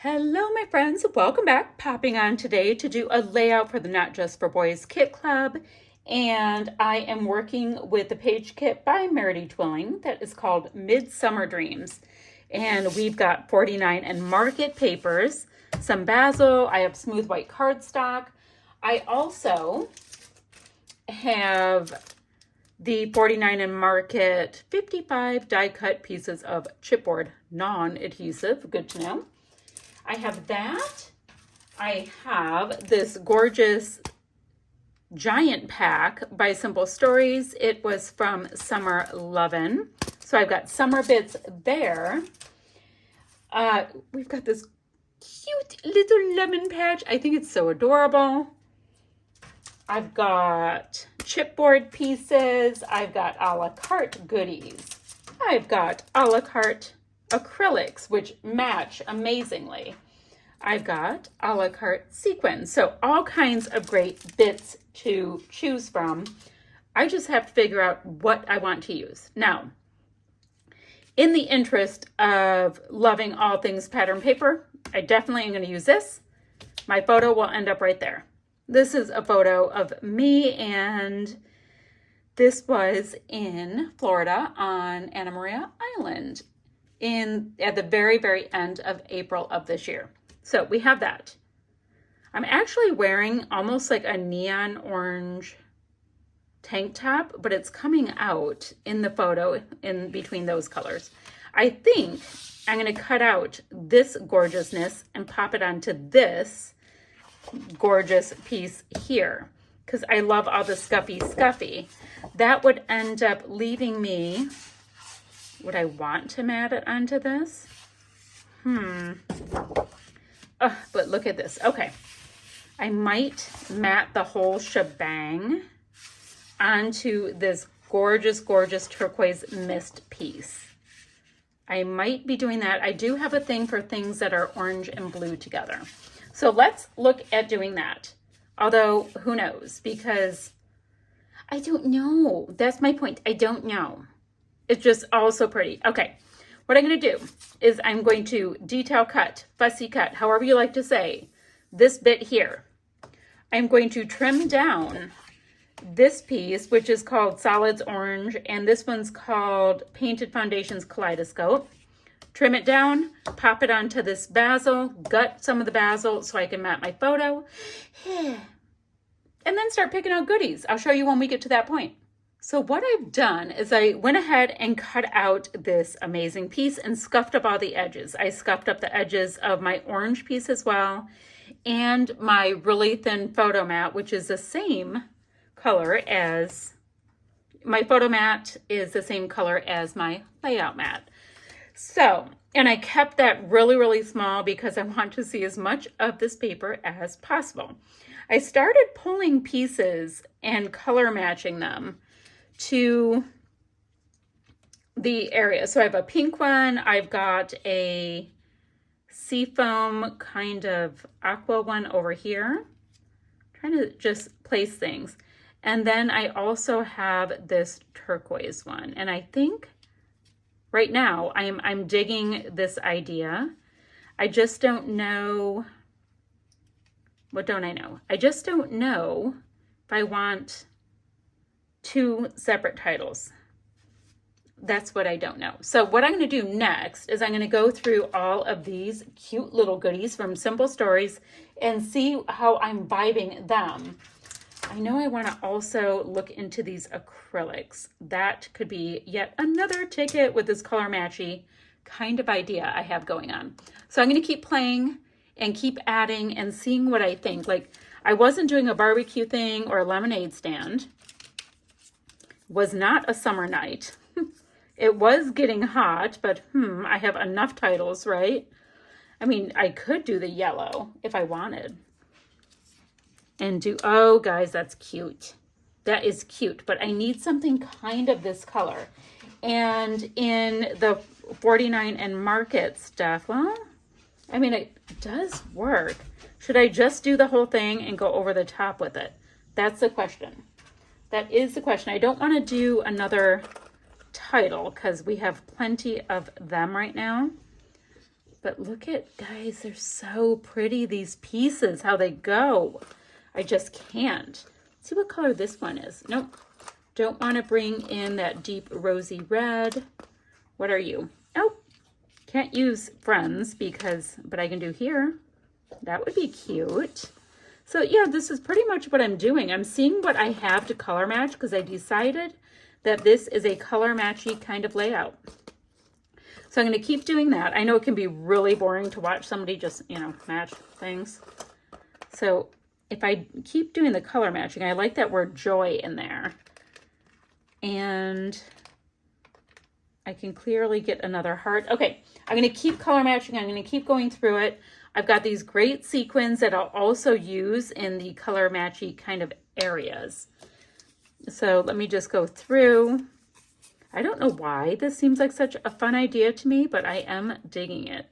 Hello, my friends. Welcome back. Popping on today to do a layout for the Not Just for Boys Kit Club. And I am working with the page kit by Meredy Twilling that is called Midsummer Dreams. And we've got 49 and market papers, some basil. I have smooth white cardstock. I also have the 49 and market 55 die cut pieces of chipboard non-adhesive. Good to know. I have that. I have this gorgeous giant pack by Simple Stories. It was from Summer Lovin'. So I've got summer bits there. We've got this cute little lemon patch. I think it's so adorable. I've got chipboard pieces. I've got a la carte goodies. I've got a la carte acrylics, which match amazingly. I've got a la carte sequins. So all kinds of great bits to choose from. I just have to figure out what I want to use. Now, in the interest of loving all things pattern paper, I definitely am going to use this. My photo will end up right there. This is a photo of me, and this was in Florida on Anna Maria Island at the very, very end of April of this year. So we have that. I'm actually wearing almost like a neon orange tank top, but it's coming out in the photo in between those colors. I think I'm going to cut out this gorgeousness and pop it onto this gorgeous piece here because I love all the scuffy. That would end up leaving me. Would I want to mat it onto this? But look at this. Okay. I might mat the whole shebang onto this gorgeous, gorgeous turquoise mist piece. I might be doing that. I do have a thing for things that are orange and blue together. So let's look at doing that. Although, who knows? Because I don't know. That's my point. I don't know. It's just all so pretty. Okay, what I'm going to do is I'm going to detail cut, fussy cut, however you like to say, this bit here. I'm going to trim down this piece, which is called Solids Orange, and this one's called Painted Foundations Kaleidoscope. Trim it down, pop it onto this basil, gut some of the basil so I can mat my photo, and then start picking out goodies. I'll show you when we get to that point. So what I've done is I went ahead and cut out this amazing piece and scuffed up all the edges. I scuffed up the edges of my orange piece as well, and my really thin photo mat, which is the same color as my photo mat, is the same color as my layout mat. So, and I kept that really, really small because I want to see as much of this paper as possible. I started pulling pieces and color matching them to the area. So I have a pink one. I've got a seafoam kind of aqua one over here. I'm trying to just place things. And then I also have this turquoise one. And I think right now I'm digging this idea. I just don't know. What don't I know? I just don't know if I want two separate titles. That's what I don't know. So what I'm going to do next is I'm going to go through all of these cute little goodies from Simple Stories and see how I'm vibing them. I know I want to also look into these acrylics. That could be yet another ticket with this color matchy kind of idea I have going on. So I'm going to keep playing and keep adding and seeing what I think. Like, I wasn't doing a barbecue thing or a lemonade stand. Was not a summer night. It was getting hot, but I have enough titles, right? I mean, I could do the yellow if I wanted. And do, oh guys, that's cute. That is cute, but I need something kind of this color. And in the 49 and market stuff, well, I mean, it does work. Should I just do the whole thing and go over the top with it? That's the question. That is the question. I don't want to do another title because we have plenty of them right now. But look at, guys, they're so pretty, these pieces, how they go. I just can't. Let's see what color this one is. Nope. Don't want to bring in that deep rosy red. What are you? Oh, can't use Friends but I can do here. That would be cute. So yeah, this is pretty much what I'm doing. I'm seeing what I have to color match because I decided that this is a color matchy kind of layout. So I'm going to keep doing that. I know it can be really boring to watch somebody just, match things. So if I keep doing the color matching, I like that word joy in there. And I can clearly get another heart. Okay, I'm going to keep color matching. I'm going to keep going through it. I've got these great sequins that I'll also use in the color matchy kind of areas. So let me just go through. I don't know why this seems like such a fun idea to me, but I am digging it.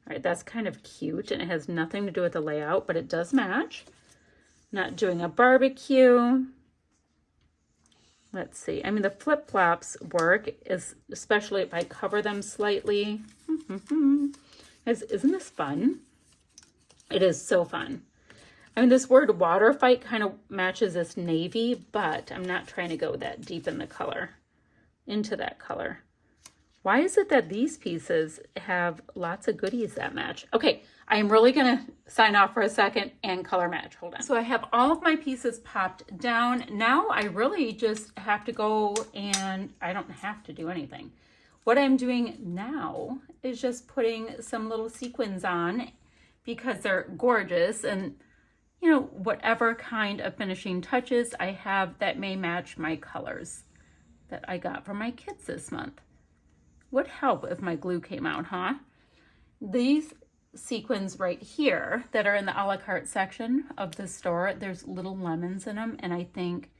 All right, that's kind of cute, and it has nothing to do with the layout, but it does match. Not doing a barbecue. Let's see. I mean, the flip-flops work, especially if I cover them slightly. Isn't this fun? It is so fun. I mean, this word water fight kind of matches this navy, but I'm not trying to go that deep in the color, into that color. Why is it that these pieces have lots of goodies that match? Okay, I am really going to sign off for a second and color match. Hold on. So I have all of my pieces popped down. Now I really just have to go, and I don't have to do anything. What I'm doing now is just putting some little sequins on because they're gorgeous, and whatever kind of finishing touches I have that may match my colors that I got from my kits this month. Would help if my glue came out, huh? These sequins right here that are in the a la carte section of the store, there's little lemons in them, and I think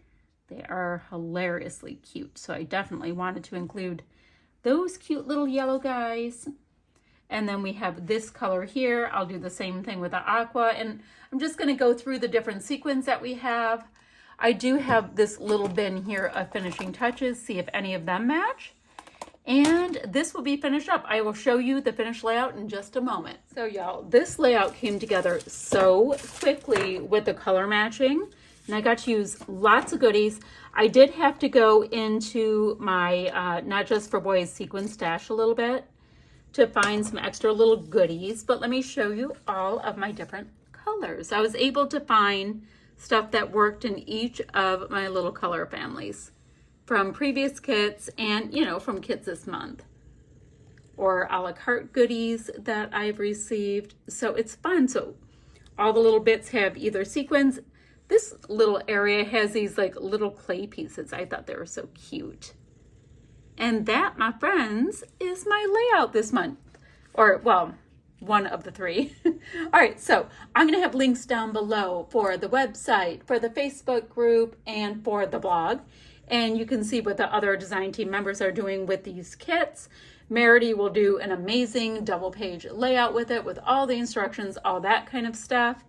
they are hilariously cute. So I definitely wanted to include those cute little yellow guys. And then we have this color here. I'll do the same thing with the aqua, and I'm just going to go through the different sequins that we have. I do have this little bin here of finishing touches, see if any of them match. And this will be finished up. I will show you the finished layout in just a moment. So y'all, this layout came together so quickly with the color matching, and I got to use lots of goodies. I did have to go into my Not Just for Boys sequin stash a little bit to find some extra little goodies, but let me show you all of my different colors. I was able to find stuff that worked in each of my little color families from previous kits and, from kits this month, or a la carte goodies that I've received. So it's fun. So all the little bits have either sequins. This little area has these like little clay pieces. I thought they were so cute. And that, my friends, is my layout this month. Or, well, one of the three. All right, so I'm going to have links down below for the website, for the Facebook group, and for the blog. And you can see what the other design team members are doing with these kits. Merity will do an amazing double page layout with it, with all the instructions, all that kind of stuff.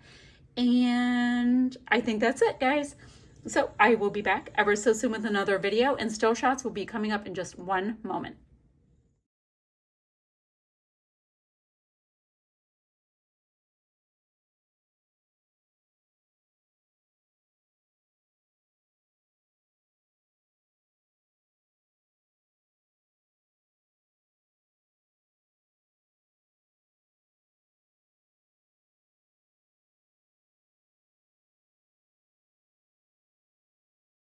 And I think that's it, guys. So I will be back ever so soon with another video, and still shots will be coming up in just one moment.